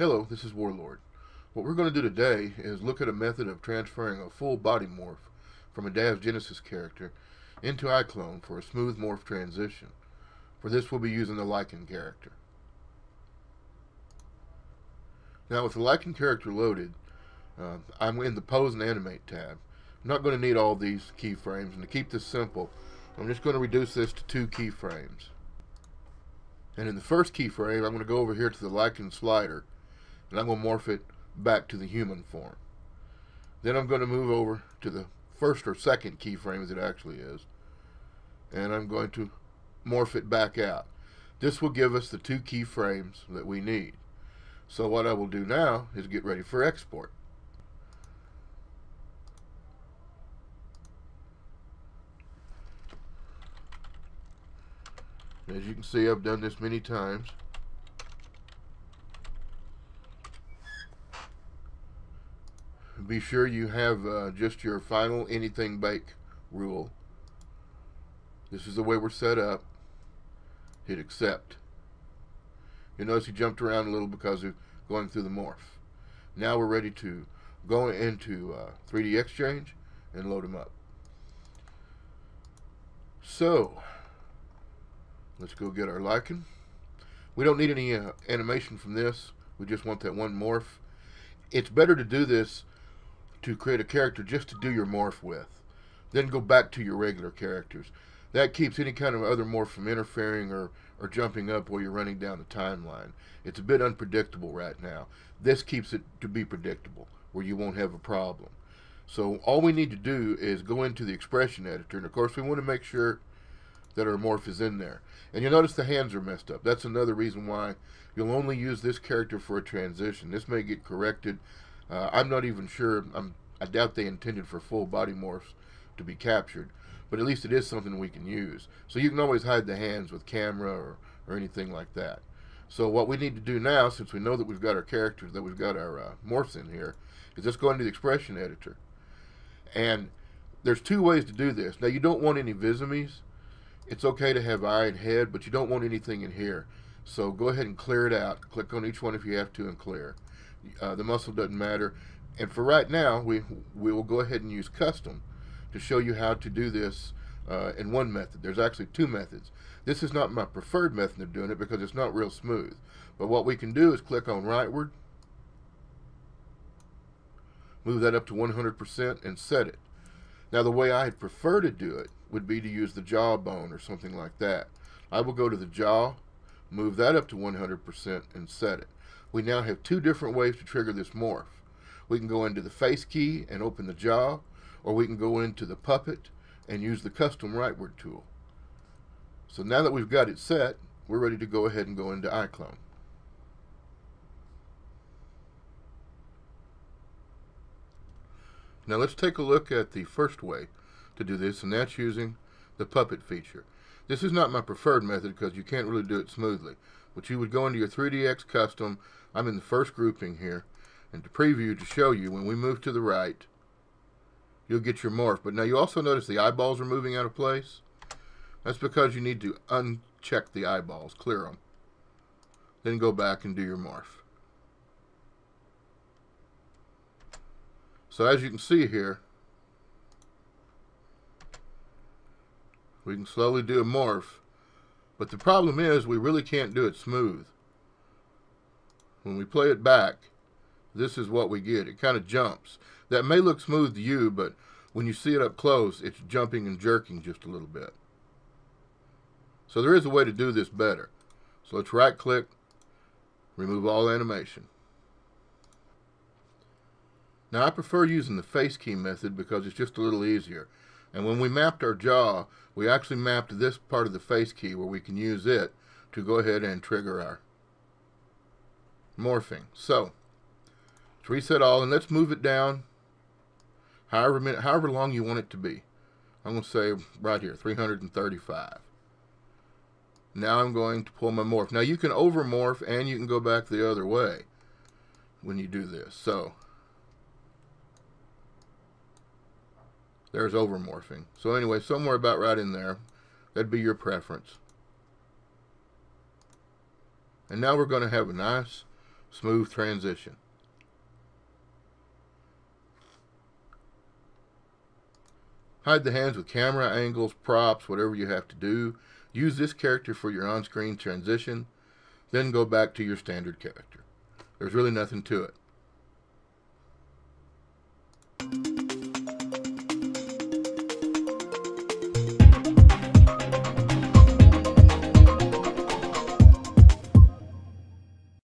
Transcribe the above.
Hello, this is Warlord. What we're going to do today is look at a method of transferring a full body morph from a DAZ Genesis character into Iclone for a smooth morph transition. For this we'll be using the Iclone character. Now with the Iclone character loaded, I'm in the Pose and Animate tab. I'm not going to need all these keyframes, and to keep this simple, I'm just going to reduce this to 2 keyframes. And in the first keyframe, I'm going to go over here to the Iclone slider, and I'm going to morph it back to the human form. Then I'm going to move over to the first or second keyframe as it actually is, and I'm going to morph it back out. This will give us the 2 keyframes that we need. So what I will do now is get ready for export. As you can see, I've done this many times. Be sure you have just your final anything bake rule. This is the way we're set up. Hit accept. You notice he jumped around a little because of going through the morph. Now we're ready to go into 3D Exchange and load them up. So let's go get our Iclone. We don't need any animation from this. We just want that one morph. It's better to do this to create a character just to do your morph with. Then go back to your regular characters. That keeps any kind of other morph from interfering or jumping up while you're running down the timeline. It's a bit unpredictable right now. This keeps it to be predictable, where you won't have a problem. So all we need to do is go into the expression editor, and of course we want to make sure that our morph is in there. And you'll notice the hands are messed up. That's another reason why you'll only use this character for a transition. This may get corrected. I'm not even sure. I doubt they intended for full body morphs to be captured, but at least it is something we can use. So you can always hide the hands with camera or anything like that. So what we need to do now, since we know that we've got our characters, that we've got our morphs in here, is just go into the expression editor. And there's 2 ways to do this. Now you don't want any visamies. It's okay to have eye and head, but you don't want anything in here. So go ahead and clear it out. Click on each one if you have to and clear. The muscle doesn't matter. And for right now, we will go ahead and use custom to show you how to do this in one method. There's actually 2 methods. This is not my preferred method of doing it because it's not real smooth. But what we can do is click on rightward, move that up to 100% and set it. Now the way I'd prefer to do it would be to use the jawbone or something like that. I will go to the jaw, move that up to 100% and set it. We now have 2 different ways to trigger this morph. We can go into the face key and open the jaw, or we can go into the puppet and use the custom rightward tool. So now that we've got it set, we're ready to go ahead and go into Iclone. Now let's take a look at the first way to do this, and that's using the puppet feature. This is not my preferred method because you can't really do it smoothly. But you would go into your 3DX custom. I'm in the first grouping here, and to preview to show you when we move to the right, you'll get your morph. But now you also notice the eyeballs are moving out of place. That's because you need to uncheck the eyeballs, clear them. Then go back and do your morph. So as you can see here, we can slowly do a morph, but the problem is we really can't do it smooth. When we play it back, this is what we get. It kind of jumps. That may look smooth to you, but when you see it up close, it's jumping and jerking just a little bit. So there is a way to do this better. So let's right click, remove all animation. Now I prefer using the face key method because it's just a little easier. And when we mapped our jaw, we actually mapped this part of the face key where we can use it to go ahead and trigger our morphing. So let's reset all and let's move it down however long you want it to be. I'm going to say right here, 335. Now I'm going to pull my morph. Now you can overmorph and you can go back the other way when you do this. So there's overmorphing. So anyway, somewhere about right in there. That'd be your preference. And now we're going to have a nice Smooth transition. Hide the hands with camera angles, props, whatever you have to do. Use this character for your on-screen transition. Then go back to your standard character. There's really nothing to it.